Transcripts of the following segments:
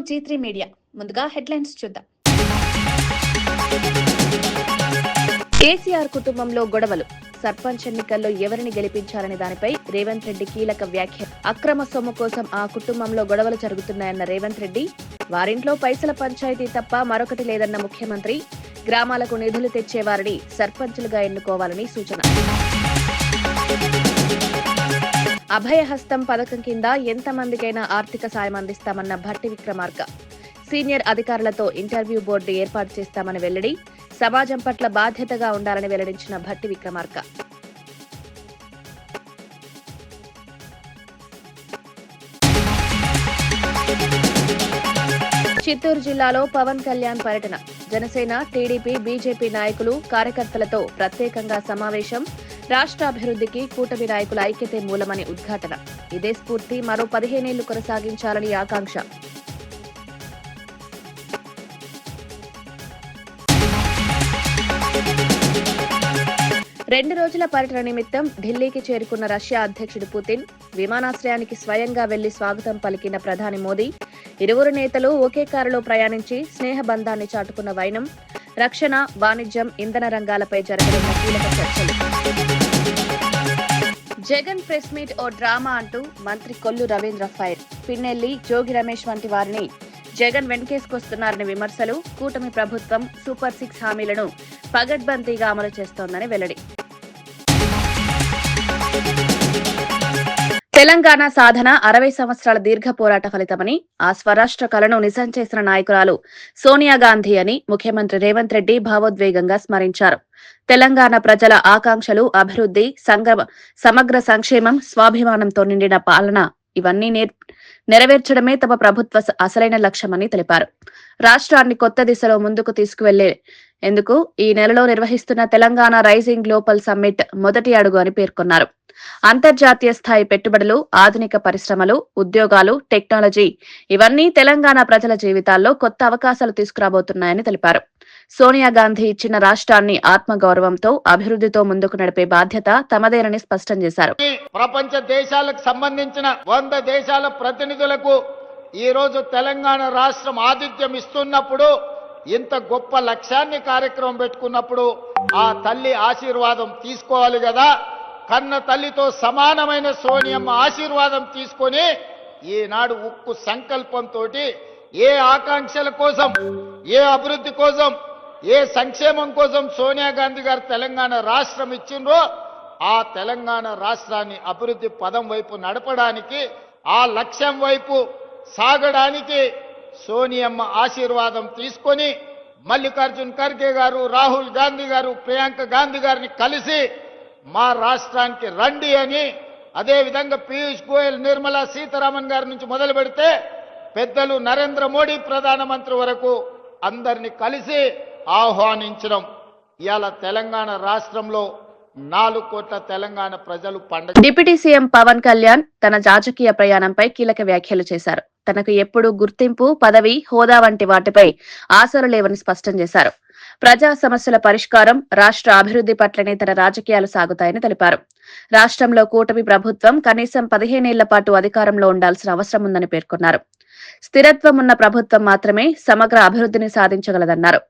G3 media. ముందుగా headlines చూద్దాం. కేసీఆర్ కుటుంబంలో గొడవలు. సర్పంచ్ ఎన్నికల్లో ఎవరిని గెలిపించారనే దానిపై రేవంత్ రెడ్డి కీలక వ్యాఖ్య. అక్రమ సొమ్ము కోసం ఆ కుటుంబంలో గొడవలు జరుగుతున్నాయన్న రేవంత్ రెడ్డి, వారింట్లో పైసల పంచాయతీ తప్ప మరొకటి లేదన్న ముఖ్యమంత్రి, గ్రామాలకు నిధులు తెచ్చేవారిని సర్పంచులుగా ఎన్నుకోవాలని సూచన. అభయహస్తం పథకం కింద ఎంతమందికైనా ఆర్థిక సాయం అందిస్తామన్న భట్టి విక్రమార్క. సీనియర్ అధికారులతో ఇంటర్వ్యూ బోర్డు ఏర్పాటు చేస్తామని వెల్లడి. సమాజం పట్ల బాధ్యతగా ఉండాలని వెల్లడించిన భట్టి విక్రమార్క. చిత్తూరు జిల్లాలో పవన్ కళ్యాణ్ పర్యటన. జనసేన, టీడీపీ, బీజేపీ నాయకులు, కార్యకర్తలతో ప్రత్యేకంగా సమావేశం. రాష్ట్రాభివృద్ధికి కూటమి నాయకుల ఐక్యతే మూలమని ఉద్ఘాటన. ఇదే స్ఫూర్తి మరో 15 ఏళ్లు కొనసాగించాలని ఆకాంక్ష. రెండు రోజుల పర్యటన నిమిత్తం ఢిల్లీకి చేరుకున్న రష్యా అధ్యక్షుడు పుతిన్, విమానాశ్రయానికి స్వయంగా వెళ్లి స్వాగతం పలికిన ప్రధాని మోదీ. ఇరువురు నేతలు ఒకే కారులో ప్రయాణించి స్నేహబంధాన్ని చాటుకున్న వైనం. రక్షణ, వాణిజ్యం, ఇంధన రంగాలపై జరగనున్న కీలక చర్చలు. జగన్ ప్రెస్ మీట్ ఓ డ్రామా అంటూ మంత్రి కొల్లు రవీంద్ర ఫైర్. పిన్నెల్లి, జోగి రమేష్ వంటి వారిని జగన్ వెనకేసుకొస్తున్నారని విమర్శలు. కూటమి ప్రభుత్వం సూపర్ 6 హామీలను పగడ్బందీగా అమలు చేస్తోందని వెల్లడి. తెలంగాణ సాధన 60 సంవత్సరాల దీర్ఘ పోరాట ఫలితమని, ఆ స్వరాష్ట్ర కలను నిజం చేసిన నాయకురాలు సోనియా గాంధీ అని ముఖ్యమంత్రి రేవంత్ రెడ్డి భావోద్వేగంగా స్మరించారు. తెలంగాణ ప్రజల ఆకాంక్షలు, అభివృద్ధి, సమగ్ర సంక్షేమం, స్వాభిమానంతో నిండిన పాలన ఇవన్నీ నెరవేర్చడమే తమ ప్రభుత్వ అసలైన లక్ష్యమని తెలిపారు. రాష్ట్రాన్ని కొత్త దిశలో ముందుకు తీసుకువెళ్లేందుకు ఈ నెలలో నిర్వహిస్తున్న తెలంగాణ రైజింగ్ గ్లోబల్ సమ్మిట్ మొదటి అడుగు అని పేర్కొన్నారు. అంతర్జాతీయ స్థాయి పెట్టుబడులు, ఆధునిక పరిశ్రమలు, ఉద్యోగాలు, టెక్నాలజీ ఇవన్నీ తెలంగాణ ప్రజల జీవితాల్లో కొత్త అవకాశాలు తీసుకురాబోతున్నాయని తెలిపారు. సోనియా గాంధీ ఇచ్చిన రాష్ట్రాన్ని ఆత్మగౌరవంతో, అభివృద్ధితో ముందుకు నడిపే బాధ్యత తమదేనని స్పష్టం చేశారు. ప్రపంచ దేశాలకు సంబంధించిన 100 దేశాల ప్రతినిధులకు ఈ రోజు తెలంగాణ రాష్ట్రం ఆతిథ్యం ఇస్తున్నప్పుడు, ఇంత గొప్ప లక్ష్యాన్ని కార్యక్రమం పెట్టుకున్నప్పుడు ఆ తల్లి ఆశీర్వాదం తీసుకోవాలి కదా. కన్న తల్లితో సమానమైన సోనియమ్మ ఆశీర్వాదం తీసుకొని ఈనాడు ఉక్కు సంకల్పంతో ఏ ఆకాంక్షల కోసం, ఏ అభివృద్ధి కోసం, ఏ సంక్షేమం కోసం సోనియా గాంధీ గారు తెలంగాణ రాష్ట్రం ఇచ్చిండ్రో ఆ తెలంగాణ రాష్ట్రాన్ని అభివృద్ధి పదం వైపు నడపడానికి, ఆ లక్ష్యం వైపు సాగడానికి సోనియమ్మ ఆశీర్వాదం తీసుకొని మల్లికార్జున్ ఖర్గే గారు, రాహుల్ గాంధీ గారు, ప్రియాంక గాంధీ గారిని కలిసి మా రాష్ట్రానికి రండి అని, అదేవిధంగా పీయూష్ గోయల్, నిర్మలా సీతారామన్ గారి నుంచి మొదలు పెడితే పెద్దలు నరేంద్ర మోడీ ప్రధానమంత్రి వరకు అందరినీ కలిసి ఆహ్వానించడం. ఇవాళ తెలంగాణ రాష్ట్రంలో 4 కోట్ల తెలంగాణ ప్రజలు పండుగ. డిప్యూటీ సీఎం పవన్ కళ్యాణ్ తన రాజకీయ ప్రయాణంపై కీలక వ్యాఖ్యలు చేశారు. తనకు ఎప్పుడూ గుర్తింపు, పదవి, హోదా వంటి వాటిపై ఆశలు లేవని స్పష్టం చేశారు. ప్రజా సమస్యల పరిష్కారం, రాష్ట్ర అభివృద్ధి పట్లనే తన రాజకీయాలు సాగుతాయని తెలిపారు. రాష్ట్రంలో కూటమి ప్రభుత్వం కనీసం 15 ఏళ్ల పాటు అధికారంలో ఉండాల్సిన అవసరం ఉందని పేర్కొన్నారు. స్థిరత్వం ఉన్న ప్రభుత్వం మాత్రమే సమగ్ర అభివృద్ధిని సాధించగలదన్నారు.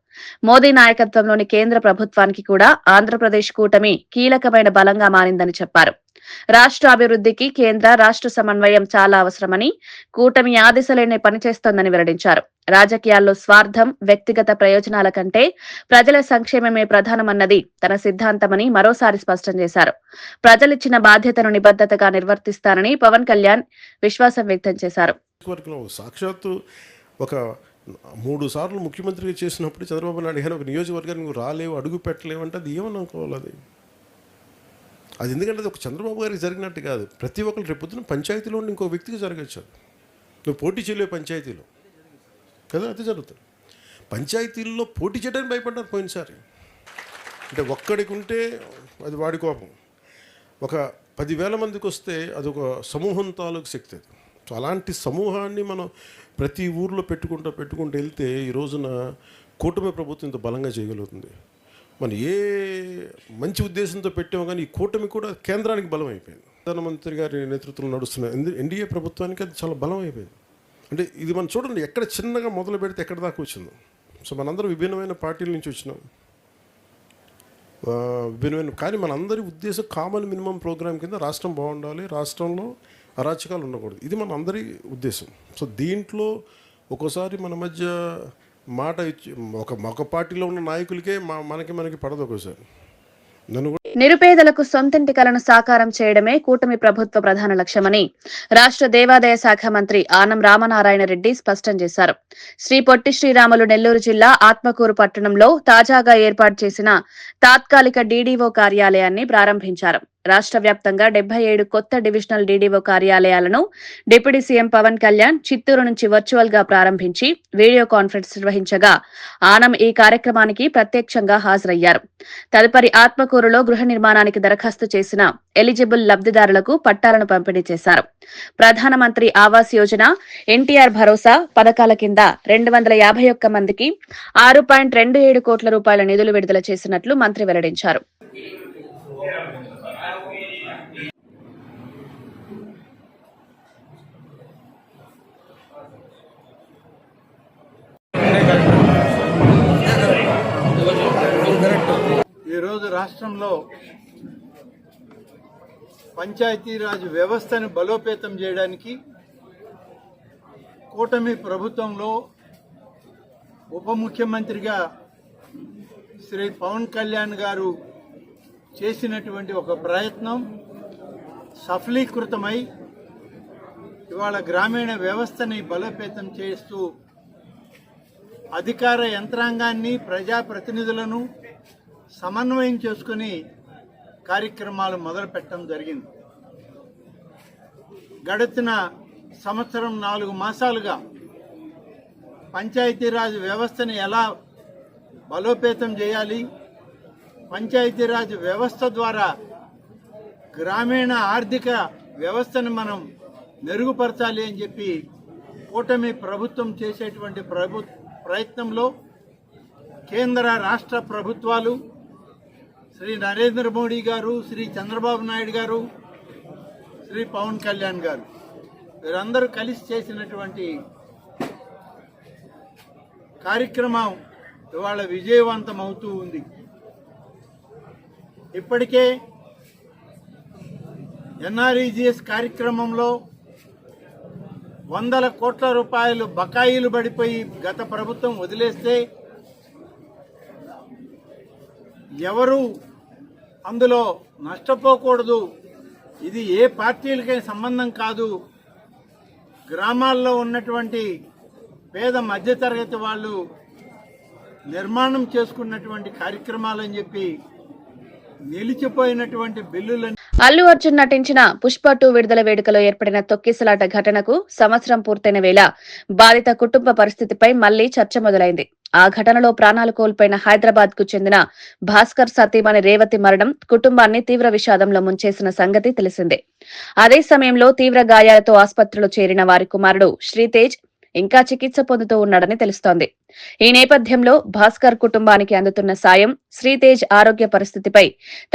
మోదీ నాయకత్వంలోని కేంద్ర ప్రభుత్వానికి కూడా ఆంధ్రప్రదేశ్ కూటమి కీలకమైన బలంగా మారిందని చెప్పారు. రాష్ట్ర అభివృద్ధికి కేంద్ర, రాష్ట్ర సమన్వయం చాలా అవసరమని, కూటమి ఆ దిశలోనే పనిచేస్తోందని వెల్లడించారు. రాజకీయాల్లో స్వార్థం, వ్యక్తిగత ప్రయోజనాల కంటే ప్రజల సంక్షేమమే ప్రధానమన్నది తన సిద్ధాంతమని మరోసారి స్పష్టం చేశారు. ప్రజలిచ్చిన బాధ్యతను నిబద్ధతగా నిర్వర్తిస్తానని పవన్ కళ్యాణ్ విశ్వాసం వ్యక్తం చేశారు. సాక్షాత్తు ఒక 3 సార్లు ముఖ్యమంత్రిగా చేసినప్పుడు చంద్రబాబు నాయుడు గారు ఒక నియోజకవర్గానికి నువ్వు రాలేవు, అడుగు పెట్టలేవు అంటే అది ఏమని అనుకోవాలి? అది ఎందుకంటే అది ఒక చంద్రబాబు గారికి జరిగినట్టు కాదు. ప్రతి ఒక్కరు రేపు పొద్దున పంచాయతీలో ఇంకో వ్యక్తికి జరగచ్చు. నువ్వు పోటీ చేయలేవు పంచాయతీలో కదా, అది జరుగుతుంది. పంచాయతీల్లో పోటీ చేయడానికి భయపడ్డారు పోయినసారి. అంటే ఒక్కడికి ఉంటే అది వాడి కోపం, ఒక 10,000 మందికి వస్తే అది ఒక సమూహం తాలూకు శక్తి. అది సో అలాంటి సమూహాన్ని మనం ప్రతి ఊర్లో పెట్టుకుంటూ వెళ్తే ఈ రోజున కూటమి ప్రభుత్వం ఇంత బలంగా చేయగలుగుతుంది. మనం ఏ మంచి ఉద్దేశంతో పెట్టామో కానీ ఈ కూటమి కూడా కేంద్రానికి బలం అయిపోయింది. ప్రధానమంత్రి గారి నేతృత్వంలో నడుస్తున్న ఎన్డీఏ ప్రభుత్వానికి అది చాలా బలం అయిపోయింది. అంటే ఇది మనం చూడండి, ఎక్కడ చిన్నగా మొదలు పెడితే ఎక్కడ దాకా వచ్చింది. సో మనందరం విభిన్నమైన పార్టీల నుంచి వచ్చినాం, విభిన్నమైన, కానీ మనందరి ఉద్దేశం కామన్ మినిమం ప్రోగ్రామ్ కింద రాష్ట్రం బాగుండాలి, రాష్ట్రంలో అరాచకాలు ఉండకూడదు. ఇది మన అందరి ఉద్దేశం. సో దీంట్లో ఒక్కోసారి మన మధ్య మాట ఇచ్చి ఒక పార్టీలో ఉన్న నాయకులకే మనకి పడదు ఒక్కోసారి. నిరుపేదలకు సొంతింటి కలను సాకారం చేయడమే కూటమి ప్రభుత్వ ప్రధాన లక్ష్యమని రాష్ట్ర దేవాదాయ శాఖ మంత్రి ఆనం రామనారాయణ రెడ్డి స్పష్టం చేశారు. శ్రీ పొట్టి శ్రీరాములు నెల్లూరు జిల్లా ఆత్మకూరు పట్టణంలో తాజాగా ఏర్పాటు చేసిన తాత్కాలిక డీడీఓ కార్యాలయాన్ని ప్రారంభించారు. రాష్ట్ర వ్యాప్తంగా 77 కొత్త డివిజనల్ డీడీఓ కార్యాలయాలను డిప్యూటీ సీఎం పవన్ కళ్యాణ్ చిత్తూరు నుంచి వర్చువల్ గా ప్రారంభించి వీడియో కాన్ఫరెన్స్ నిర్వహించగా ఆనం ఈ కార్యక్రమానికి ప్రత్యక్షంగా హాజరయ్యారు. తదుపరి ఆత్మకూరులో గృహ నిర్మాణానికి దరఖాస్తు చేసిన ఎలిజిబుల్ లబ్దిదారులకు పట్టాలను పంపిణీ చేశారు. ప్రధానమంత్రి ఆవాస్ యోజన, ఎన్టీఆర్ భరోసా పథకాల కింద 251 మందికి 6.27 కోట్ల రూపాయల నిధులు విడుదల చేసినట్లు మంత్రి వెల్లడించారు. ఈరోజు రాష్ట్రంలో పంచాయతీరాజ్ వ్యవస్థను బలోపేతం చేయడానికి కూటమి ప్రభుత్వంలో ఉప ముఖ్యమంత్రిగా శ్రీ పవన్ కళ్యాణ్ గారు చేసినటువంటి ఒక ప్రయత్నం సఫలీకృతమై ఇవాళ గ్రామీణ వ్యవస్థని బలోపేతం చేస్తూ అధికార యంత్రాంగాన్ని, ప్రజాప్రతినిధులను సమన్వయం చేసుకుని కార్యక్రమాలు మొదలుపెట్టడం జరిగింది. గడిచిన సంవత్సరం 4 మాసాలుగా పంచాయతీరాజ్ వ్యవస్థని ఎలా బలోపేతం చేయాలి, పంచాయతీరాజ్ వ్యవస్థ ద్వారా గ్రామీణ ఆర్థిక వ్యవస్థను మనం మెరుగుపరచాలి అని చెప్పి కూటమి ప్రభుత్వం చేసేటువంటి ప్రయత్నంలో కేంద్ర రాష్ట్ర ప్రభుత్వాలు, శ్రీ నరేంద్ర మోడీ గారు, శ్రీ చంద్రబాబు నాయుడు గారు, శ్రీ పవన్ కళ్యాణ్ గారు వీరందరూ కలిసి చేసినటువంటి కార్యక్రమం ఇవాళ విజయవంతం అవుతూ ఉంది. ఇప్పటికే ఎన్ఆర్ఈజీఎస్ కార్యక్రమంలో 100 కోట్ల రూపాయలు బకాయిలు పడిపోయి గత ప్రభుత్వం వదిలేస్తే ఎవరు అందులో నష్టపోకూడదు, ఇది ఏ పార్టీలకై సంబంధం కాదు, గ్రామాల్లో ఉన్నటువంటి పేద మధ్యతరగతి వాళ్ళు నిర్మాణం చేసుకున్నటువంటి కార్యక్రమాలని చెప్పి నిలిచిపోయినటువంటి బిల్లులను. అల్లు అర్జున్ నటించిన పుష్ప 2 విడుదల వేడుకలో ఏర్పడిన తొక్కిసలాట ఘటనకు సంవత్సరం పూర్తయిన వేళ బాధిత కుటుంబ పరిస్థితిపై మళ్లీ చర్చ మొదలైంది. ఆ ఘటనలో ప్రాణాలు కోల్పోయిన హైదరాబాద్ కు చెందిన భాస్కర్ సతీమణి రేవతి మరణం కుటుంబాన్ని తీవ్ర విషాదంలో ముంచేసిన సంగతి తెలిసిందే. అదే సమయంలో తీవ్ర గాయాలతో ఆసుపత్రిలో చేరిన వారి కుమారుడు శ్రీతేజ్ ఇంకా చికిత్స పొందుతూ ఉన్నాడని తెలుస్తోంది. ఈ నేపథ్యంలో భాస్కర్ కుటుంబానికి అందుతున్న సాయం, శ్రీతేజ్ ఆరోగ్య పరిస్థితిపై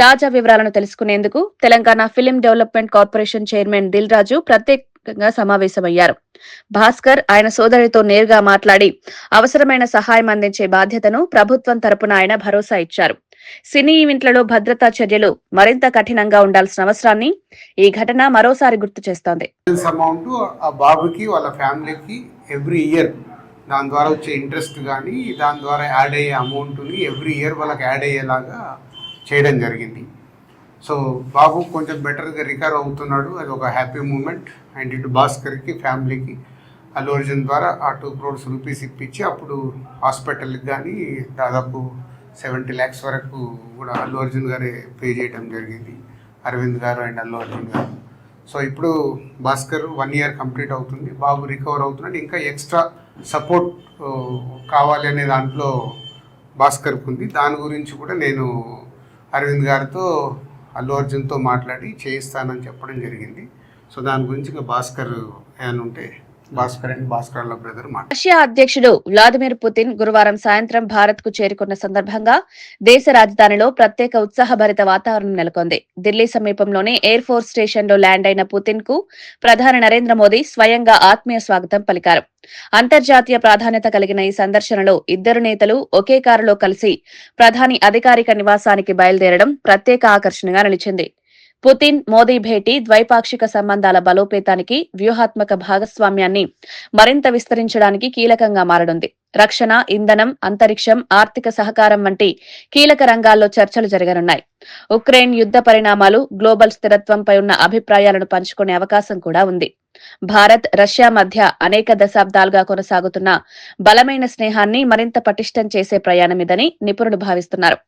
తాజా వివరాలను తెలుసుకునేందుకు Telangana film development corporation chairman Dil Raju ప్రత్యేకంగా సమావేశమయ్యారు. భాస్కర్ ఆయన సోదరితో నేరుగా మాట్లాడి అవసరమైన సహాయం అందించే బాధ్యతను ప్రభుత్వం తరపున ఆయన భరోసా ఇచ్చారు. సినీ ఈవెంట్లలో భద్రతా చర్యలు మరింత కఠినంగా ఉండాల్సిన అవసరాన్ని ఈ ఘటన మరోసారి గుర్తు చేస్తోంది. అమౌంట్ ఆ బాబుకి వాళ్ళ ఫ్యామిలీకి ఎవ్రీ ఇయర్ దాని ద్వారా వచ్చే ఇంట్రెస్ట్ కానీ దాని ద్వారా యాడ్ అయ్యే అమౌంట్ని ఎవ్రీ ఇయర్ వాళ్ళకి యాడ్ అయ్యేలాగా చేయడం జరిగింది. సో బాబు కొంచెం బెటర్గా రికవర్ అవుతున్నాడు, అది ఒక హ్యాపీ మూమెంట్. అండ్ ఇటు భాస్కర్కి ఫ్యామిలీకి అల్లు అర్జున్ ద్వారా ఆ 2 crores రూపీస్ ఇప్పించి అప్పుడు హాస్పిటల్కి కానీ దాదాపు 70 lakhs వరకు కూడా అల్లు అర్జున్ గారే పే చేయడం జరిగింది, అరవింద్ గారు అండ్ అల్లు అర్జున్ గారు. సో ఇప్పుడు భాస్కర్ 1 year కంప్లీట్ అవుతుంది, బాబు రికవర్ అవుతున్నాడు. ఇంకా ఎక్స్ట్రా సపోర్ట్ కావాలి అనే దాంట్లో భాస్కర్కి ఉంది. దాని గురించి కూడా నేను అరవింద్ గారితో అల్లు అర్జున్తో మాట్లాడి చేయిస్తానని చెప్పడం జరిగింది. సో దాని గురించి ఇంకా భాస్కర్ ఏమైనా ఉంటే భాస్కర్ అండ్ భాస్కర్ వాళ్ళ బ్రదర్ మాట. రష్యా అధ్యక్షుడు వ్లాదిమిర్ పుతిన్ గురువారం సాయంత్రం భారత్ కు చేరుకున్న సందర్భంగా దేశ రాజధానిలో ప్రత్యేక ఉత్సాహభరిత వాతావరణం నెలకొంది. ఢిల్లీ సమీపంలోని ఎయిర్ ఫోర్స్ స్టేషన్ లో ల్యాండ్ అయిన పుతిన్ కు ప్రధాని నరేంద్ర మోదీ స్వయంగా ఆత్మీయ స్వాగతం పలికారు. అంతర్జాతీయ ప్రాధాన్యత కలిగిన ఈ సందర్శనలో ఇద్దరు నేతలు ఒకే కారులో కలిసి ప్రధాని అధికారిక నివాసానికి బయలుదేరడం ప్రత్యేక ఆకర్షణగా నిలిచింది. పుతిన్ మోదీ భేటీ ద్వైపాక్షిక సంబంధాల బలోపేతానికి, వ్యూహాత్మక భాగస్వామ్యాన్ని మరింత విస్తరించడానికి కీలకంగా మారనుంది. రక్షణ, ఇంధనం, అంతరిక్షం, ఆర్థిక సహకారం వంటి కీలక రంగాల్లో చర్చలు జరగనున్నాయి. ఉక్రెయిన్ యుద్ధ పరిణామాలు, గ్లోబల్ స్థిరత్వంపై ఉన్న అభిప్రాయాలను పంచుకునే అవకాశం కూడా ఉంది. భారత్, రష్యా మధ్య అనేక దశాబ్దాలుగా కొనసాగుతున్న బలమైన స్నేహాన్ని మరింత పటిష్టం చేసే ప్రయాణమిదని నిపుణులు భావిస్తున్నారు.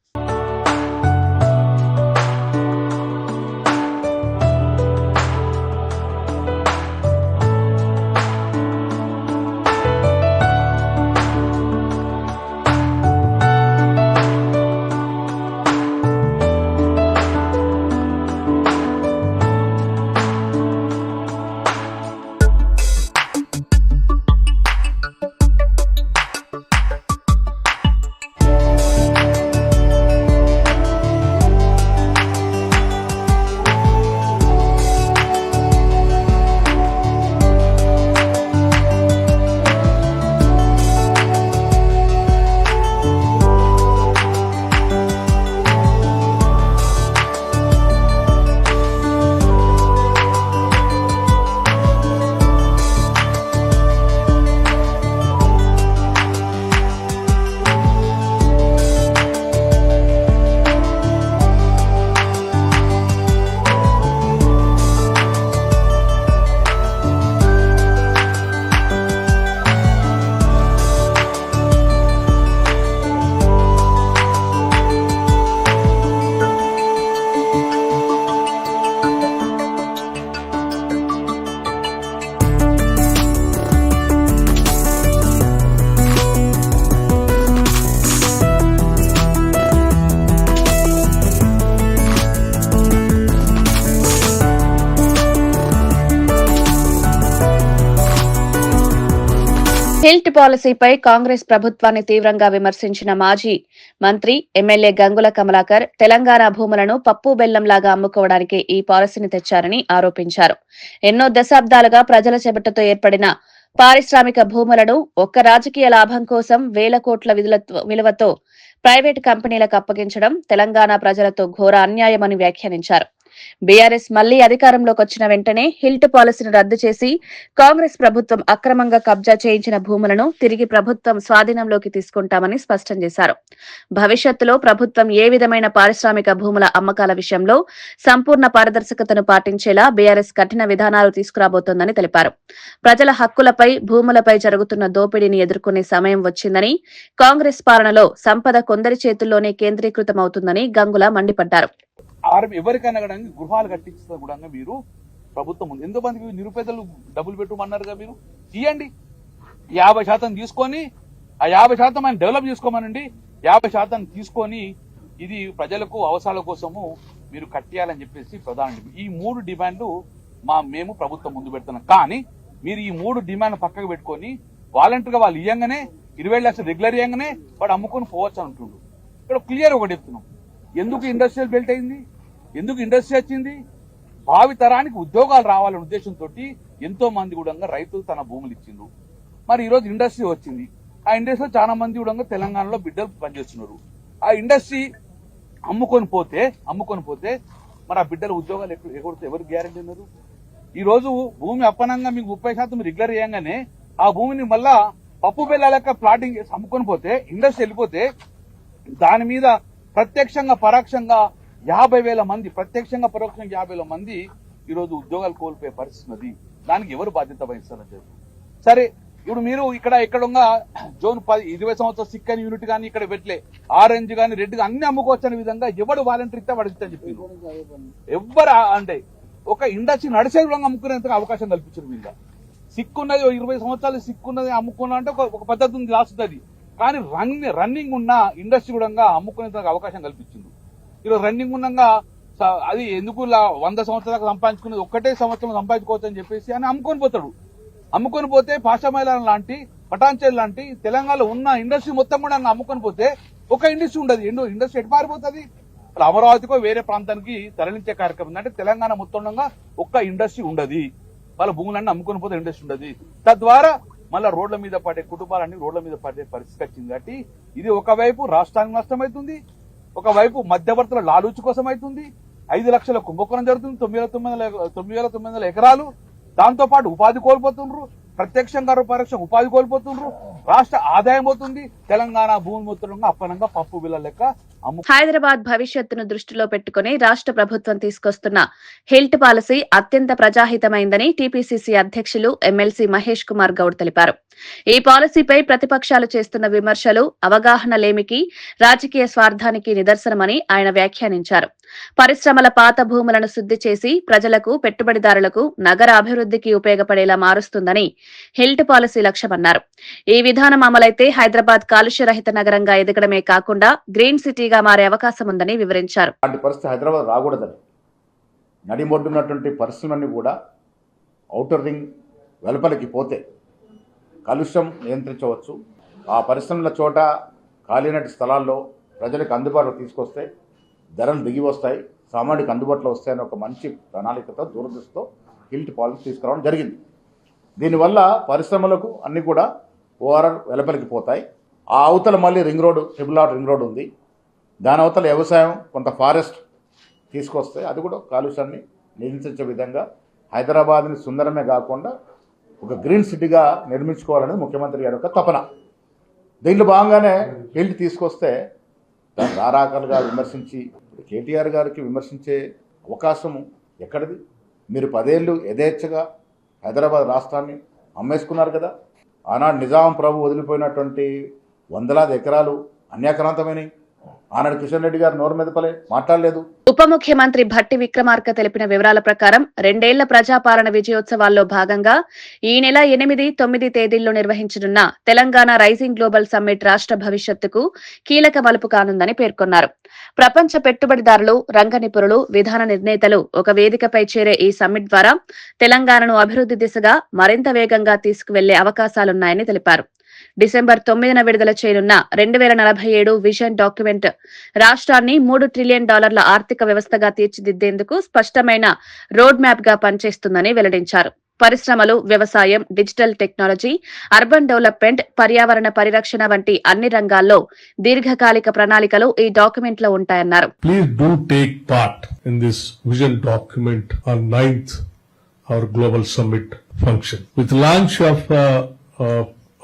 హిల్ట్ పాలసీపై కాంగ్రెస్ ప్రభుత్వాన్ని తీవ్రంగా విమర్శించిన మాజీ మంత్రి, ఎమ్మెల్యే గంగుల కమలాకర్ తెలంగాణ భూములను పప్పు బెల్లంలాగా అమ్ముకోవడానికి ఈ పాలసీని తెచ్చారని ఆరోపించారు. ఎన్నో దశాబ్దాలుగా ప్రజల చెబుటతో ఏర్పడిన పారిశ్రామిక భూములను ఒక్క రాజకీయ లాభం కోసం వేల కోట్ల విలువతో ప్రైవేటు కంపెనీలకు అప్పగించడం తెలంగాణ ప్రజలతో ఘోర అన్యాయమని వ్యాఖ్యానించారు. బీఆర్ఎస్ మళ్లీ అధికారంలోకి వచ్చిన వెంటనే హిల్ట్ పాలసీని రద్దు చేసి కాంగ్రెస్ ప్రభుత్వం అక్రమంగా కబ్జా చేయించిన భూములను తిరిగి ప్రభుత్వం స్వాధీనంలోకి తీసుకుంటామని స్పష్టం చేశారు. భవిష్యత్తులో ప్రభుత్వం ఏ విధమైన పారిశ్రామిక భూముల అమ్మకాల విషయంలో సంపూర్ణ పారదర్శకతను పాటించేలా బీఆర్ఎస్ కఠిన విధానాలు తీసుకురాబోతోందని తెలిపారు. ప్రజల హక్కులపై, భూములపై జరుగుతున్న దోపిడీని ఎదుర్కొనే సమయం వచ్చిందని, కాంగ్రెస్ పాలనలో సంపద కొందరి చేతుల్లోనే కేంద్రీకృతమవుతుందని గంగుల మండిపడ్డారు. ఎవరికైనా కూడా గృహాలు కట్టించిన కూడా మీరు ప్రభుత్వం ఉంది. ఎంతోమందికి నిరుపేదలు డబ్బులు పెట్టమన్నారుగా, మీరు ఇవ్వండి. 50% తీసుకొని ఆ 50% ఆయన డెవలప్ చేసుకోమనండి. 50% తీసుకొని ఇది ప్రజలకు అవసరాల కోసము మీరు కట్టియాలని చెప్పేసి ప్రధాన ఈ 3 డిమాండ్లు మేము ప్రభుత్వం ముందు పెడుతున్నాం. కానీ మీరు ఈ 3 డిమాండ్ పక్కకు పెట్టుకొని వాలంటీర్గా వాళ్ళు ఇయ్యంగానే 20 లక్షలు రెగ్యులర్ ఇయ్యంగానే వాడు అమ్ముకొని పోవచ్చు అంటుండ్రు. ఇక్కడ క్లియర్ ఒకటి చెప్తున్నాం. ఎందుకు ఇండస్ట్రియల్ బెల్ట్ అయింది, ఎందుకు ఇండస్ట్రీ వచ్చింది? భావి తరానికి ఉద్యోగాలు రావాలనే ఉద్దేశంతో ఎంతో మంది కూడా రైతులు తన భూములు ఇచ్చిండ్రు. మరి ఈరోజు ఇండస్ట్రీ వచ్చింది. ఆ ఇండస్ట్రీలో చాలా మంది కూడా తెలంగాణలో బిడ్డలు పనిచేస్తున్నారు. ఆ ఇండస్ట్రీ అమ్ముకొని పోతే మరి ఆ బిడ్డల ఉద్యోగాలు ఎక్కడితే ఎవరు గ్యారెంటీ ఉన్నారు? ఈ రోజు భూమి అప్పనంగా మీకు 30% రెగ్యులర్ అయ్యంగానే ఆ భూమిని మళ్ళా పప్పు బెల్లాలక ప్లాటింగ్ చేసి అమ్ముకొని పోతే, ఇండస్ట్రీ వెళ్ళిపోతే దాని మీద ప్రత్యక్షంగా పరోక్షంగా 50,000 మంది, ప్రత్యక్షంగా పరోక్షంగా 50,000 మంది ఈరోజు ఉద్యోగాలు కోల్పోయే పరిస్థితి ఉన్నది. దానికి ఎవరు బాధ్యత వహిస్తారని చెప్పి సరే. ఇప్పుడు మీరు ఇక్కడ జోన్ 20 సంవత్సరాల సిక్ అని యూనిట్ కానీ ఇక్కడ పెట్టలే, ఆరెంజ్ కానీ రెడ్ కానీ అన్ని అమ్ముకోవచ్చనే విధంగా ఎవడు వాలంటీర్ ఇస్తే వాడు ఇస్తా చెప్పి ఎవరు అంటే ఒక ఇండస్ట్రీ నడిచే విధంగా అమ్ముకునేందుకు అవకాశం కల్పించారు. మీద సిక్కున్నది 20 సంవత్సరాలు సిక్కున్నది అమ్ముకున్నా అంటే ఒక పద్ధతి ఉంది, రాస్తుంది. కానీ రన్నింగ్ ఉన్న ఇండస్ట్రీ కూడా అమ్ముకునేందుకు అవకాశం కల్పించింది. ఈరోజు రన్నింగ్ ఉండగా అది ఎందుకు 100 సంవత్సరాలకు సంపాదించుకునేది ఒక్కటే సంవత్సరం సంపాదించుకోవచ్చు అని చెప్పేసి అని అమ్ముకొని పోతాడు. అమ్ముకొని పోతే పాషామైలాన్ లాంటి పటాన్చేరు లాంటి తెలంగాణలో ఉన్న ఇండస్ట్రీ మొత్తం కూడా అమ్ముకొని పోతే ఒక ఇండస్ట్రీ ఉండదు. ఇండస్ట్రీ ఎటు పారిపోతుంది? అమరావతికో వేరే ప్రాంతానికి తరలించే కార్యక్రమం అంటే తెలంగాణ మొత్తంగా ఒక్క ఇండస్ట్రీ ఉండదు. వాళ్ళ భూములన్నీ అమ్ముకొని పోతే ఇండస్ట్రీ ఉండదు. తద్వారా మళ్ళా రోడ్ల మీద పడే కుటుంబాలన్నీ రోడ్ల మీద పడే పరిస్థితి వచ్చింది. కాబట్టి ఇది ఒకవైపు రాష్ట్రానికి నష్టమవుతుంది, ఒకవైపు మధ్యవర్తుల లాలూచి కోసం అవుతుంది. 5 లక్షల కుంభకోణం జరుగుతుంది, 9,900 ఎకరాలు. దాంతో పాటు ఉపాధి కోల్పోతుండ్రు, ప్రత్యక్షంగా పరోక్ష ఉపాధి కోల్పోతుండ్రు, రాష్ట్ర ఆదాయం పోతుంది. తెలంగాణ భూమి మొత్తంగా అప్పనంగా పప్పు బిల్ల లెక్క హైదరాబాద్ భవిష్యత్తును దృష్టిలో పెట్టుకుని రాష్ట్ర ప్రభుత్వం తీసుకొస్తున్న హిల్ట్ పాలసీ అత్యంత ప్రజాహితమైందని టీపీసీసీ అధ్యక్షులు ఎమ్మెల్సీ మహేష్ కుమార్ గౌడ్ తెలిపారు. ఈ పాలసీపై ప్రతిపక్షాలు చేస్తున్న విమర్శలు అవగాహన లేమికి, రాజకీయ స్వార్థానికి నిదర్శనమని ఆయన వ్యాఖ్యానించారు. పరిశ్రమల పాత భూములను శుద్ది చేసి ప్రజలకు, పెట్టుబడిదారులకు నగర అభివృద్ధికి ఉపయోగపడేలా మారుస్తుందని హిల్ట్ పాలసీ లక్ష్యమన్నారు. ఈ విధానం అమలైతే హైదరాబాద్ కాలుష్యరహిత నగరంగా ఎదగడమే కాకుండా గ్రీన్ సిటీగా మారే అవకాశం ఉందని వివరించారు. అలాంటి పరిస్థితి హైదరాబాద్ రాకూడదని నడిమొడ్డున్నటువంటి పరిశ్రమలన్నీ కూడా ఔటర్ రింగ్ వెలుపలికి పోతే కాలుష్యం నియంత్రించవచ్చు. ఆ పరిశ్రమల చోట ఖాళీనటి స్థలాల్లో ప్రజలకు అందుబాటులో తీసుకొస్తే ధరలు దిగి వస్తాయి, సామాన్యుడికి అందుబాటులో వస్తాయని ఒక మంచి ప్రణాళికతో దూరదృష్టితో హిల్ట్ పాలసీ తీసుకురావడం జరిగింది. దీనివల్ల పరిశ్రమలకు అన్నీ కూడా ఓఆర్ఆర్ వెలుపలికి పోతాయి. ఆ అవతల మళ్ళీ ring road, triple R ring road ఉంది. దాని అవతల వ్యవసాయం, కొంత ఫారెస్ట్ తీసుకొస్తే అది కూడా కాలుష్యాన్ని నియంత్రించే విధంగా హైదరాబాద్ని సుందరమే కాకుండా ఒక గ్రీన్ సిటీగా నిర్మించుకోవాలనేది ముఖ్యమంత్రి గారి యొక్క తపన. దీంట్లో భాగంగానే హిల్ట్ తీసుకొస్తే దాన్ని రారాకలుగా విమర్శించి కేటీఆర్ గారికి విమర్శించే అవకాశము ఎక్కడిది? మీరు 10 ఏళ్ళు యథేచ్ఛగా హైదరాబాద్ రాష్ట్రాన్ని అమ్మేసుకున్నారు కదా. ఆనాడు నిజాం ప్రభు వదిలిపోయినటువంటి వందలాది ఎకరాలు అన్యాక్రాంతమైనవి. ఆనాడు కిషన్ రెడ్డి గారు నోరు మెదపలే, మాట్లాడలేదు. ఉప ముఖ్యమంత్రి భట్టి విక్రమార్క తెలిపిన వివరాల ప్రకారం 2 ఏళ్ల ప్రజాపాలన విజయోత్సవాల్లో భాగంగా ఈ నెల 8, 9 తేదీల్లో నిర్వహించనున్న తెలంగాణ రైజింగ్ గ్లోబల్ సమ్మిట్ రాష్ట్ర భవిష్యత్తుకు కీలక మలుపు కానుందని పేర్కొన్నారు. ప్రపంచ పెట్టుబడిదారులు, రంగ నిపుణులు, విధాన నిర్ణేతలు ఒక వేదికపై చేరే ఈ సమ్మిట్ ద్వారా తెలంగాణను అభివృద్ది దిశగా మరింత వేగంగా తీసుకువెళ్లే అవకాశాలున్నాయని తెలిపారు. డిసెంబర్ 9న విడుదల చేయనున్న 2047 విజన్ డాక్యుమెంట్ రాష్ట్రాన్ని $3 ట్రిలియన్ ఆర్థిక వ్యవస్థగా తీర్చిదిద్దేందుకు స్పష్టమైన రోడ్ మ్యాప్ గా పనిచేస్తుందని వెల్లడించారు. పరిశ్రమలు, వ్యవసాయం, డిజిటల్ టెక్నాలజీ, అర్బన్ డెవలప్మెంట్, పర్యావరణ పరిరక్షణ వంటి అన్ని రంగాల్లో దీర్ఘకాలిక ప్రణాళికలు ఈ డాక్యుమెంట్ లో ఉంటాయన్నారు. Please do take part in this vision document on 9th our global summit function. With the launch of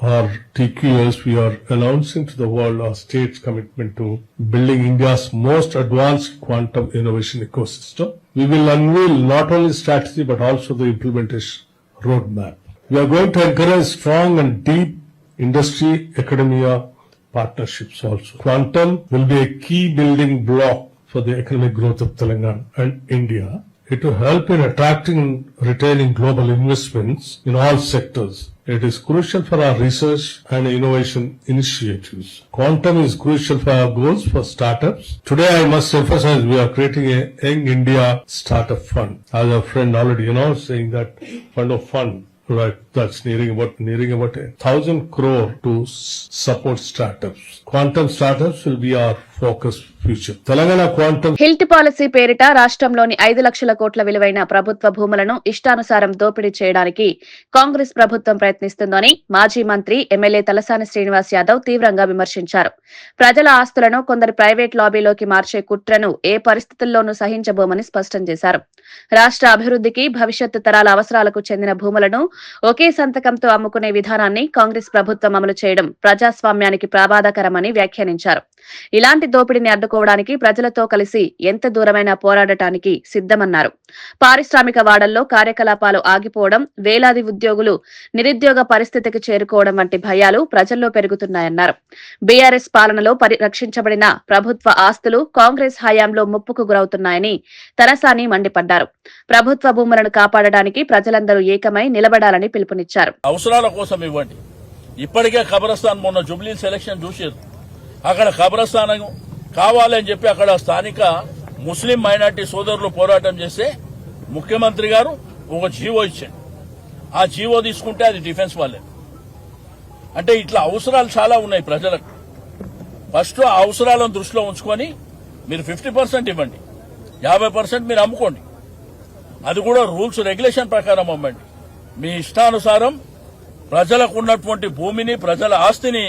our TQS, we are announcing to the world our state's commitment to building India's most advanced quantum innovation ecosystem. We will unveil not only strategy but also the implementation roadmap. We are going to encourage strong and deep industry academia partnerships also. Quantum will be a key building block for the economic growth of Telangana and India. It will help in attracting and retaining global investments in all sectors. It is crucial for our research and innovation initiatives. Quantum is crucial for our goals for startups. Today I must emphasize we are creating a Young India Startup Fund. As a friend already, saying that fund of fund, right, that's nearing about 1,000 crore to support startups. Quantum startups will be our focus future. Telangana Quantum HILT policy పేరిట రాష్ట్రంలోని 5 లక్షల కోట్ల విలువైన ప్రభుత్వ భూములను ఇష్టానుసారం దోపిడీ చేయడానికి కాంగ్రెస్ ప్రభుత్వం ప్రయత్నిస్తుందని మాజీ మంత్రి ఎమ్మెల్యే తలసాని శ్రీనివాస్ యాదవ్ తీవ్రంగా విమర్శించారు. ప్రజల ఆస్తులను కొందరు ప్రైవేట్ లాబీలోకి మార్చే కుట్రను ఏ పరిస్థితుల్లోనూ సహించబోమని స్పష్టం చేశారు. రాష్ట్ర అభివృద్ధికి, భవిష్యత్తు తరాల అవసరాలకు చెందిన భూములను ఒకే సంతకంతో అమ్ముకునే విధానాన్ని కాంగ్రెస్ ప్రభుత్వం అమలు చేయడం ప్రజాస్వామ్యానికి ప్రమాదకరమని వ్యాఖ్యానించారు. ఇలాంటి దోపిడీని అడ్డుకోవడానికి ప్రజలతో కలిసి ఎంత దూరమైనా పోరాడటానికి సిద్దమన్నారు. పారిశ్రామిక వాడల్లో కార్యకలాపాలు ఆగిపోవడం, వేలాది ఉద్యోగులు నిరుద్యోగ పరిస్థితికి చేరుకోవడం వంటి భయాలు ప్రజల్లో పెరుగుతున్నాయన్నారు. బీఆర్ఎస్ పాలనలో రక్షించబడిన ప్రభుత్వ ఆస్తులు కాంగ్రెస్ హయాంలో ముప్పుకు గురవుతున్నాయని తలసాని మండిపడ్డారు. ప్రభుత్వ భూములను కాపాడడానికి ప్రజలందరూ ఏకమై నిలబడాలని పిలుపునిచ్చారు. అవసరాల కోసం ఇవ్వండి. ఇప్పటికే ఖబరస్థాన్ మొన్న జూబ్లీ సెలక్షన్ చూసారు. అక్కడ ఖబరస్థానం కావాలని చెప్పి అక్కడ స్థానిక ముస్లిం మైనార్టీ సోదరులు పోరాటం చేస్తే ముఖ్యమంత్రి గారు ఒక జీవో ఇచ్చారు. ఆ జీవో తీసుకుంటే అది డిఫెన్స్ వాళ్ళే. అంటే ఇట్లా అవసరాలు చాలా ఉన్నాయి ప్రజలకు. ఫస్ట్ ఆ అవసరాలను దృష్టిలో ఉంచుకొని మీరు 50% ఇవ్వండి, 50% మీరు అమ్ముకోండి. అది కూడా రూల్స్ రెగ్యులేషన్ ప్రకారం అమ్మండి. మీ ఇష్టానుసారం ప్రజలకు ఉన్నటువంటి భూమిని, ప్రజల ఆస్తిని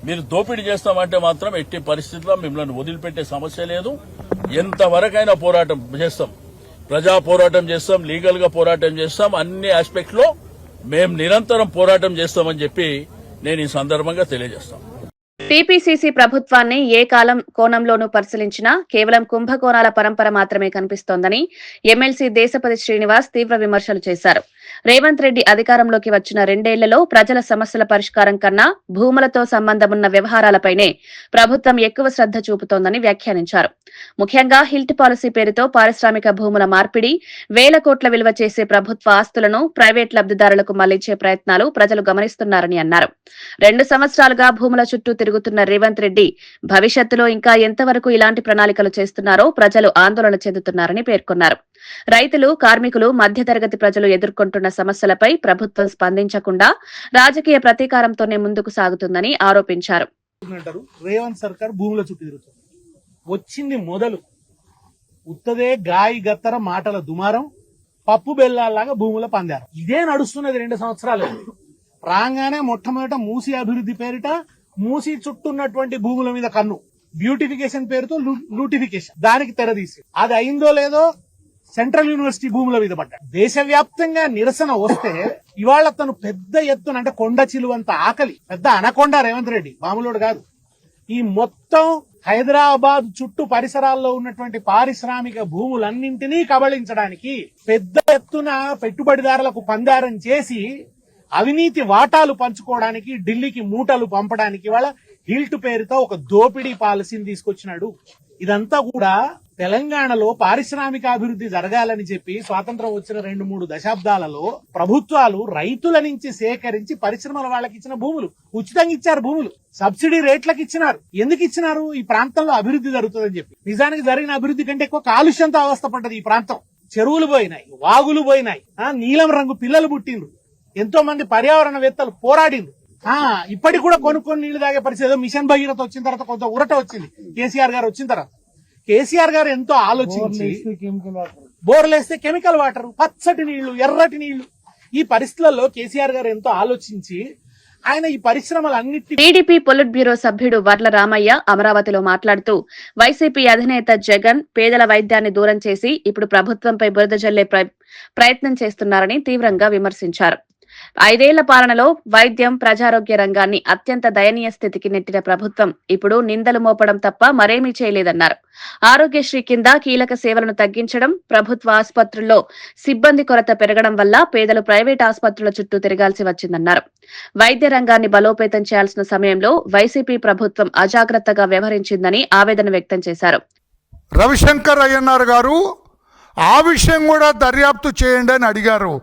మీరు దోపిడీ చేస్తామంటే మాత్రం ఎట్టి పరిస్థితుల్లో మిమ్మల్ని వదిలిపెట్టే సమస్య లేదు. ఎంతవరకైనా పోరాటం చేస్తాం, ప్రజా పోరాటం చేస్తాం, లీగల్ గా పోరాటం చేస్తాం. అన్ని ఆస్పెక్ట్స్ లో మేము నిరంతరం పోరాటం చేస్తామని చెప్పి నేను ఈ సందర్భంగా తెలియజేస్తాను. టీపీసీసీ ప్రభుత్వాన్ని ఏ కాలం కోణంలోనూ పరిశీలించినా కేవలం కుంభకోణాల పరంపర మాత్రమే కనిపిస్తోందని ఎమ్మెల్సీ దేశపతి శ్రీనివాస్ తీవ్ర విమర్శలు చేశారు. రేవంత్ రెడ్డి అధికారంలోకి వచ్చిన 2 ఏళ్లలో ప్రజల సమస్యల పరిష్కారం కన్నా భూములతో సంబంధమున్న వ్యవహారాలపైనే ప్రభుత్వం ఎక్కువ శ్రద్ధ చూపుతోందని వ్యాఖ్యానించారు. ముఖ్యంగా హిల్ట్ పాలసీ పేరుతో పారిశ్రామిక భూముల మార్పిడి, వేల కోట్ల విలువ చేసే ప్రభుత్వ ఆస్తులను ప్రైవేట్ లబ్దిదారులకు మళ్లించే ప్రయత్నాలు ప్రజలు గమనిస్తున్నారని అన్నారు. 2 సంవత్సరాలుగా భూముల చుట్టూ తిరుగుతున్న రేవంత్ రెడ్డి భవిష్యత్తులో ఇంకా ఎంతవరకు ఇలాంటి ప్రణాళికలు చేస్తున్నారో ప్రజలు ఆందోళన చెందుతున్నారని పేర్కొన్నారు. రైతులు, కార్మికులు, మధ్యతరగతి ప్రజలు ఎదుర్కొంటున్న సమస్యలపై ప్రభుత్వం స్పందించకుండా రాజకీయ ప్రతీకారంతోనే ముందుకు సాగుతుందని ఆరోపించారు. రేవంత్ సర్కార్ భూముల చుట్టూ తిరుగుతుంది. వచ్చింది మొదలు ఉత్తదే గాయి గత్తర మాటల దుమారం, పప్పు బెల్లాల్లాగా భూముల పందారు. ఇదే నడుస్తున్నది 2 సంవత్సరాలు. రాగానే మొట్టమొదట మూసీ అభివృద్ధి పేరిట మూసీ చుట్టూ ఉన్నటువంటి భూముల మీద కన్ను, బ్యూటిఫికేషన్ పేరుతో లూటిఫికేషన్, దానికి తెరదీసి అది అయిందో లేదో సెంట్రల్ యూనివర్సిటీ భూముల మీద పడ్డాడు. దేశవ్యాప్తంగా నిరసన వస్తే ఇవాళ తను పెద్ద ఎత్తున, అంటే కొండ చిలువంత ఆకలి, పెద్ద అనకొండ రేవంత్ రెడ్డి, మామూలుడు కాదు. ఈ మొత్తం హైదరాబాద్ చుట్టూ పరిసరాల్లో ఉన్నటువంటి పారిశ్రామిక భూములన్నింటినీ కబళించడానికి పెద్ద ఎత్తున పెట్టుబడిదారులకు పందారం చేసి అవినీతి వాటాలు పంచుకోవడానికి ఢిల్లీకి మూటలు పంపడానికి వాళ్ళ హిల్ట్ పేరుతో ఒక దోపిడీ పాలసీని తీసుకొచ్చినాడు. ఇదంతా కూడా తెలంగాణలో పారిశ్రామిక అభివృద్ధి జరగాలని చెప్పి స్వాతంత్రం వచ్చిన 2-3 దశాబ్దాలలో ప్రభుత్వాలు రైతుల నుంచి సేకరించి పరిశ్రమల వాళ్ళకి ఇచ్చిన భూములు, ఉచితంగా ఇచ్చారు భూములు, సబ్సిడీ రేట్లకు ఇచ్చినారు. ఎందుకు ఇచ్చినారు? ఈ ప్రాంతంలో అభివృద్ధి జరుగుతుందని చెప్పి. నిజానికి జరిగిన అభివృద్ధి కంటే ఎక్కువ కాలుష్యంతో అవస్థపడ్డది ఈ ప్రాంతం. చెరువులు పోయినాయి, వాగులు పోయినాయి, నీలం రంగు పిల్లలు పుట్టిండ్రు, ఎంతో మంది పర్యావరణవేత్తలు పోరాడిండ్రు. ఇప్పటికి కూడా కొనుక్కొని నీళ్లు తాగే పరిస్థితి. మిషన్ భగీరథ వచ్చిన తర్వాత కొంత ఉరట వచ్చింది. కేసీఆర్ గారు వచ్చిన తర్వాత కేసీఆర్ గారు ఎంతో ఆలోచించి బోర్లేస్తే కెమికల్ వాటర్, పచ్చటి నీళ్లు, ఎర్రటి నీళ్లు, ఈ పరిస్థితులలో కేసీఆర్ గారు ఎంతో ఆలోచించి ఆయన ఈ పరిశ్రమలన్నిటి. టీడీపీ పొలిట్ బ్యూరో సభ్యుడు వర్ల రామయ్య అమరావతిలో మాట్లాడుతూ వైసీపీ అధినేత జగన్ పేదల వైద్యాన్ని దూరం చేసి ఇప్పుడు ప్రభుత్వంపై బురద జల్లే ప్రయత్నం చేస్తున్నారని తీవ్రంగా విమర్శించారు. 5 ఏళ్ల పాలనలో వైద్యం, ప్రజారోగ్య రంగాన్ని అత్యంత దయనీయ స్థితికి నెట్టిన ప్రభుత్వం ఇప్పుడు నిందలు మోపడం తప్ప మరేమీ చేయలేదన్నారు. ఆరోగ్యశ్రీ కింద కీలక సేవలను తగ్గించడం, ప్రభుత్వ ఆసుపత్రుల్లో సిబ్బంది కొరత పెరగడం వల్ల పేదలు ప్రైవేట్ ఆసుపత్రుల చుట్టూ తిరగాల్సి వచ్చిందన్నారు. వైద్య రంగాన్ని బలోపేతం చేయాల్సిన సమయంలో వైసీపీ ప్రభుత్వం అజాగ్రత్తగా వ్యవహరించిందని ఆవేదన వ్యక్తం చేశారు. రవిశంకర్ అయ్యన్నార్ గారు ఆ విషయం కూడా దర్యాప్తు చేయండి అని అడిగారు.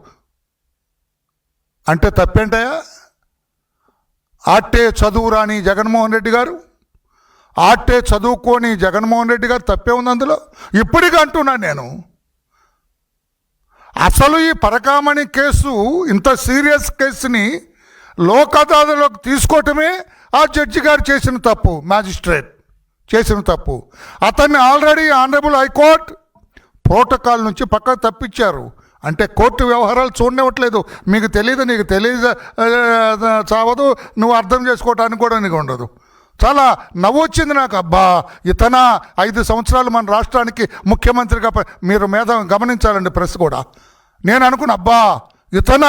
అంటే తప్పేంటయా? ఆట్టే చదువురాని జగన్మోహన్ రెడ్డి గారు, ఆట్టే చదువుకోని జగన్మోహన్ రెడ్డి గారు తప్పే ఉంది అందులో. ఇప్పటికీ అంటున్నాను నేను, అసలు ఈ పరకామణి కేసు, ఇంత సీరియస్ కేసుని లోక్ అదాలత్లోకి తీసుకోవటమే ఆ జడ్జి గారు చేసిన తప్పు, మ్యాజిస్ట్రేట్ చేసిన తప్పు. అతన్ని ఆల్రెడీ ఆనరబుల్ హైకోర్టు ప్రోటోకాల్ నుంచి పక్కకు తప్పించారు. అంటే కోర్టు వ్యవహారాలు చూడనివ్వట్లేదు. మీకు తెలియదు, నీకు తెలియదు చావదు, నువ్వు అర్థం చేసుకోవటానికి కూడా నీకు ఉండదు. చాలా నవ్వు వచ్చింది నాకు. అబ్బా, ఇతన 5 సంవత్సరాలు మన రాష్ట్రానికి ముఖ్యమంత్రిగా మీరు మీద గమనించాలండి, ప్రెస్ కూడా. నేను అనుకున్నా, అబ్బా ఇతన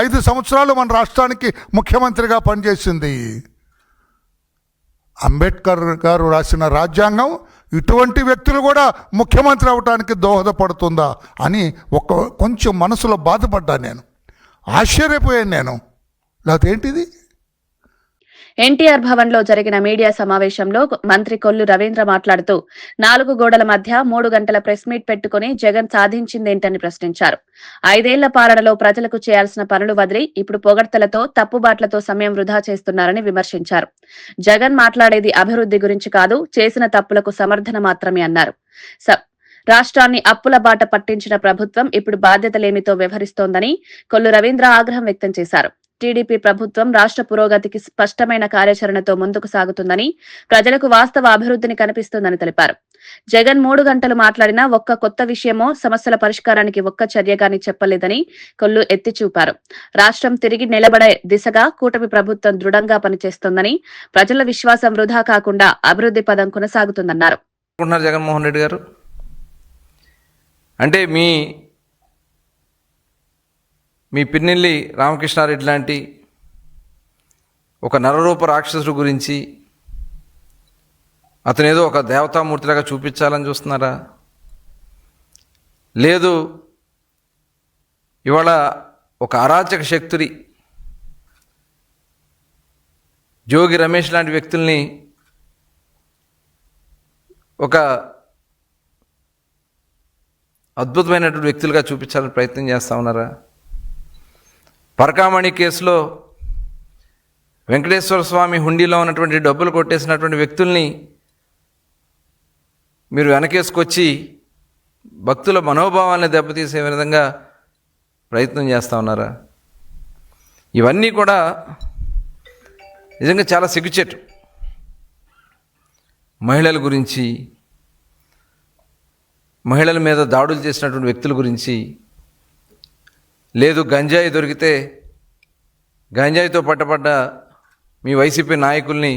5 సంవత్సరాలు మన రాష్ట్రానికి ముఖ్యమంత్రిగా పనిచేసింది. అంబేద్కర్ గారు రాసిన రాజ్యాంగం ఇటువంటి వ్యక్తులు కూడా ముఖ్యమంత్రి అవడానికి దోహదపడుతుందా అని కొంచెం మనసులో బాధపడ్డాను నేను, ఆశ్చర్యపోయాను నేను. లేదేంటిది? ఎన్టీఆర్ భవన్ లో జరిగిన మీడియా సమావేశంలో మంత్రి కొల్లు రవీంద్ర మాట్లాడుతూ 4 గోడల మధ్య 3 గంటల ప్రెస్ మీట్ పెట్టుకుని జగన్ సాధించిందేంటని ప్రశ్నించారు. 5 ఏళ్ల పాలనలో ప్రజలకు చేయాల్సిన పనులు వదిలి ఇప్పుడు పొగడ్తలతో, తప్పుబాట్లతో సమయం వృధా చేస్తున్నారని విమర్శించారు. జగన్ మాట్లాడేది అభివృద్ధి గురించి కాదు, చేసిన తప్పులకు సమర్థన మాత్రమే అన్నారు. రాష్ట్రాన్ని అప్పుల బాట పట్టించిన ప్రభుత్వం ఇప్పుడు బాధ్యతలేమితో వ్యవహరిస్తోందని కొల్లు రవీంద్ర ఆగ్రహం వ్యక్తం చేశారు. టీడీపీ ప్రభుత్వం రాష్ట్ర పురోగతికి స్పష్టమైన కార్యాచరణతో ముందుకు సాగుతుందని, ప్రజలకు వాస్తవ అభివృద్ధిని కనిపిస్తుందని తెలిపారు. జగన్ 3 గంటలు మాట్లాడినా ఒక్క కొత్త విషయమో, సమస్యల పరిష్కారానికి ఒక్క చర్యగాని చెప్పలేదని కొల్లు ఎత్తి చూపారు. రాష్ట్రం తిరిగి నిలబడే దిశగా కూటమి ప్రభుత్వం దృఢంగా పనిచేస్తోందని, ప్రజల విశ్వాసం వృధా కాకుండా అభివృద్ధి పదం కొనసాగుతుందన్నారు. జగన్మోహన్ రెడ్డి గారు అంటే మీ పిన్నెల్లి రామకృష్ణారెడ్డి లాంటి ఒక నరరూప రాక్షసుడు గురించి అతనేదో ఒక దేవతామూర్తిలాగా చూపించాలని చూస్తున్నారా? లేదు ఇవాళ ఒక అరాచక శక్తుడి జోగి రమేష్ లాంటి వ్యక్తుల్ని ఒక అద్భుతమైనటువంటి వ్యక్తులుగా చూపించాలని ప్రయత్నం చేస్తూ ఉన్నారా? పరకామణి కేసులో వెంకటేశ్వర స్వామి హుండీలో ఉన్నటువంటి డబ్బులు కొట్టేసినటువంటి వ్యక్తుల్ని మీరు వెనకేసుకొచ్చి భక్తుల మనోభావాన్ని దెబ్బతీసే విధంగా ప్రయత్నం చేస్తూ ఉన్నారా? ఇవన్నీ కూడా నిజంగా చాలా సిగ్గుచేటు. మహిళల గురించి, మహిళల మీద దాడులు చేసినటువంటి వ్యక్తుల గురించి, లేదు గంజాయి దొరికితే గంజాయితో పట్టబడ్డ మీ వైసీపీ నాయకుల్ని,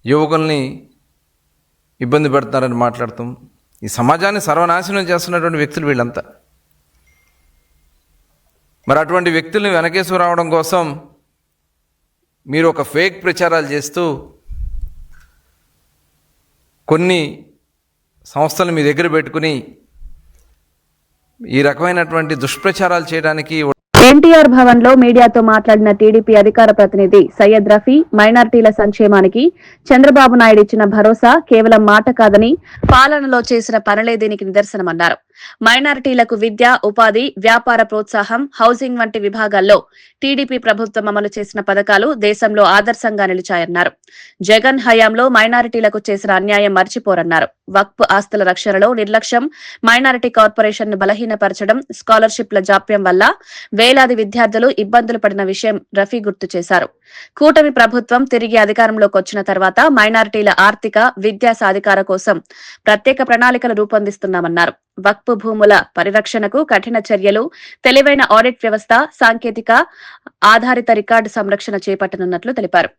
యువకుల్ని ఇబ్బంది పెడుతున్నారని మాట్లాడుతాం. ఈ సమాజాన్ని సర్వనాశనం చేస్తున్నటువంటి వ్యక్తులు వీళ్ళంతా. మరి అటువంటి వ్యక్తుల్ని వెనకేసుకు రావడం కోసం మీరు ఒక ఫేక్ ప్రచారాలు చేస్తూ కొన్ని సంస్థలు మీ దగ్గర పెట్టుకుని ఈ రకమైనటువంటి దుష్ప్రచారాలు చేయడానికి ఎన్టీఆర్ భవన్ లో మీడియాతో మాట్లాడిన టీడీపీ అధికార ప్రతినిధి సయ్యద్ రఫీ మైనార్టీల సంక్షేమానికి చంద్రబాబు నాయుడు ఇచ్చిన భరోసా కేవలం మాట కాదని, పాలనలో చేసిన పనులే దీనికి నిదర్శనమన్నారు. మైనారిటీలకు విద్య, ఉపాధి, వ్యాపార ప్రోత్సాహం, హౌసింగ్ వంటి విభాగాల్లో టీడీపీ ప్రభుత్వం అమలు చేసిన పథకాలు దేశంలో ఆదర్శంగా నిలిచాయన్నారు. జగన్ హయాంలో మైనారిటీలకు చేసిన అన్యాయం మర్చిపోరన్నారు. వక్ఫ్ ఆస్తుల రక్షణలో నిర్లక్ష్యం, మైనారిటీ కార్పొరేషన్ ను బలహీనపరచడం, స్కాలర్షిప్ల జాప్యం వల్ల వేలాది విద్యార్థులు ఇబ్బందులు పడిన విషయం రఫీ గుర్తు చేశారు. కూటమి ప్రభుత్వం తిరిగి అధికారంలోకి వచ్చిన తర్వాత మైనారిటీల ఆర్థిక, విద్యా సాధికార కోసం ప్రత్యేక ప్రణాళికలు రూపొందిస్తున్నామన్నారు. వక్ఫ్ భూముల పరిరక్షణకు కఠిన చర్యలు, తెలివైన ఆడిట్ వ్యవస్థ, సాంకేతిక ఆధారిత రికార్డు సంరక్షణ చేపట్టనున్నట్లు తెలిపారు.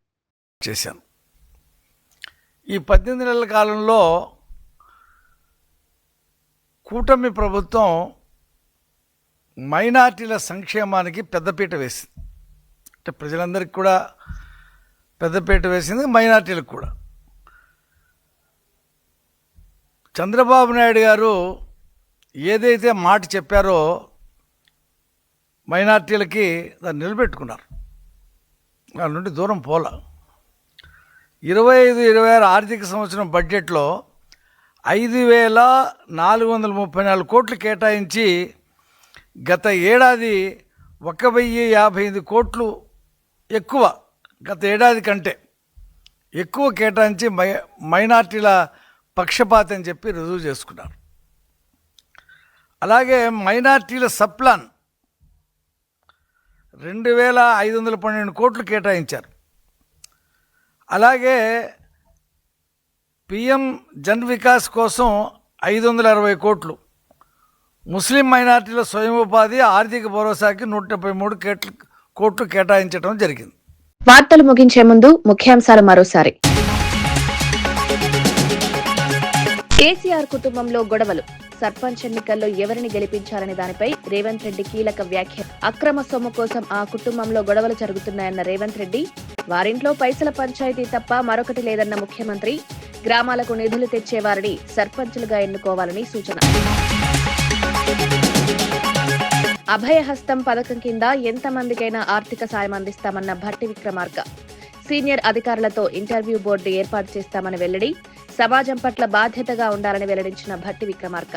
ఈ 18 నెలల కాలంలో కూటమి ప్రభుత్వం మైనార్టీల సంక్షేమానికి పెద్దపీట వేసింది. అంటే ప్రజలందరికీ కూడా పెద్దపీట వేసింది, మైనార్టీలకు కూడా. చంద్రబాబు నాయుడు గారు ఏదైతే మాట చెప్పారో మైనార్టీలకి దాన్ని నిలబెట్టుకున్నారు. దాని నుండి దూరం పోలా. 25-26 ఆర్థిక సంవత్సరం బడ్జెట్లో 5,434 కోట్లు కేటాయించి గత ఏడాది 1,055 కోట్లు ఎక్కువ, గత ఏడాది కంటే ఎక్కువ కేటాయించి మైనార్టీల పక్షపాతం అని చెప్పి రుజువు చేసుకున్నారు. అలాగే మైనార్టీల సప్లాన్ 2,512 కోట్లు కేటాయించారు. అలాగే పిఎం జన్ వికాస్ కోసం 560 కోట్లు, ముస్లిం మైనార్టీల స్వయం ఉపాధి, ఆర్థిక భరోసాకి 173 కోట్లు కేటాయించడం జరిగింది. వార్తలు ముగించే ముందు ముఖ్యాంశాలు మరోసారి. కేసీఆర్ కుటుంబంలో గొడవలు, సర్పంచ్ ఎన్నికల్లో ఎవరిని గెలిపించారనే దానిపై రేవంత్ రెడ్డి కీలక వ్యాఖ్య. అక్రమ సొమ్ము కోసం ఆ కుటుంబంలో గొడవలు జరుగుతున్నాయన్న రేవంత్ రెడ్డి, వారింట్లో పైసల పంచాయతీ తప్ప మరొకటి లేదన్న ముఖ్యమంత్రి, గ్రామాలకు నిధులు తెచ్చేవారిని సర్పంచులుగా ఎన్నుకోవాలని సూచన. అభయహస్తం పథకం కింద ఎంతమందికైనా ఆర్థిక సాయం అందిస్తామన్న భట్టి విక్రమార్క, సీనియర్ అధికారులతో ఇంటర్వ్యూ బోర్డు ఏర్పాటు చేస్తామని వెల్లడి, సమాజం పట్ల బాధ్యతగా ఉండాలని వెల్లడించిన భట్టి విక్రమార్క.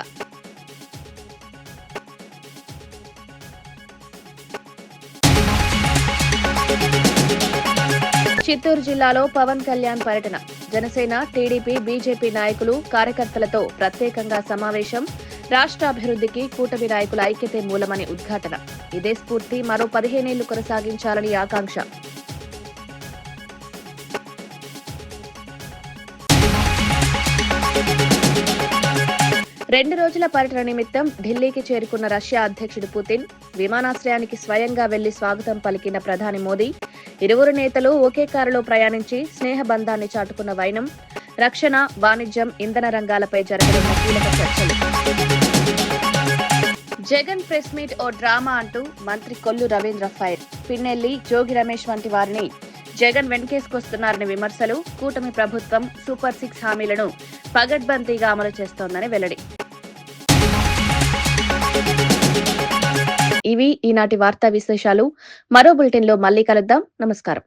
చిత్తూరు జిల్లాలో పవన్ కళ్యాణ్ పర్యటన, జనసేన, టీడీపీ, బీజేపీ నాయకులు, కార్యకర్తలతో ప్రత్యేకంగా సమావేశం. రాష్ట్ర అభివృద్ధికి కూటమి నాయకుల ఐక్యతే మూలమని ఉద్ఘాటన. ఇదే స్ఫూర్తి మరో 15 ఏళ్లు కొనసాగించాలని ఆకాంక్ష. రెండు రోజుల పర్యటన నిమిత్తం ఢిల్లీకి చేరుకున్న రష్యా అధ్యక్షుడు పుతిన్ విమానాశ్రయానికి స్వయంగా వెళ్లి స్వాగతం పలికిన ప్రధాని మోదీ. ఇరువురు నేతలు ఒకే కారులో ప్రయాణించి స్నేహబంధాన్ని చాటుకున్న వైనం. రక్షణ, వాణిజ్యం, ఇంధన రంగాలపై జరగనున్న కీలక చర్చలు. జగన్ ప్రెస్ మీట్ ఓ డ్రామా అంటూ మంత్రి కొల్లు రవీంద్ర ఫైర్. పిన్నెల్లి, జోగి రమేష్ వంటి వారిని జగన్ వెనకేసుకొస్తున్నారని విమర్శలు. కూటమి ప్రభుత్వం సూపర్ 6 హామీలను పగడ్బందీగా అమలు చేస్తోందని వెల్లడి. ఇవి ఈనాటి వార్తా విశేషాలు. మరో బులెటిన్లో మళ్ళీ కలుద్దాం. నమస్కారం.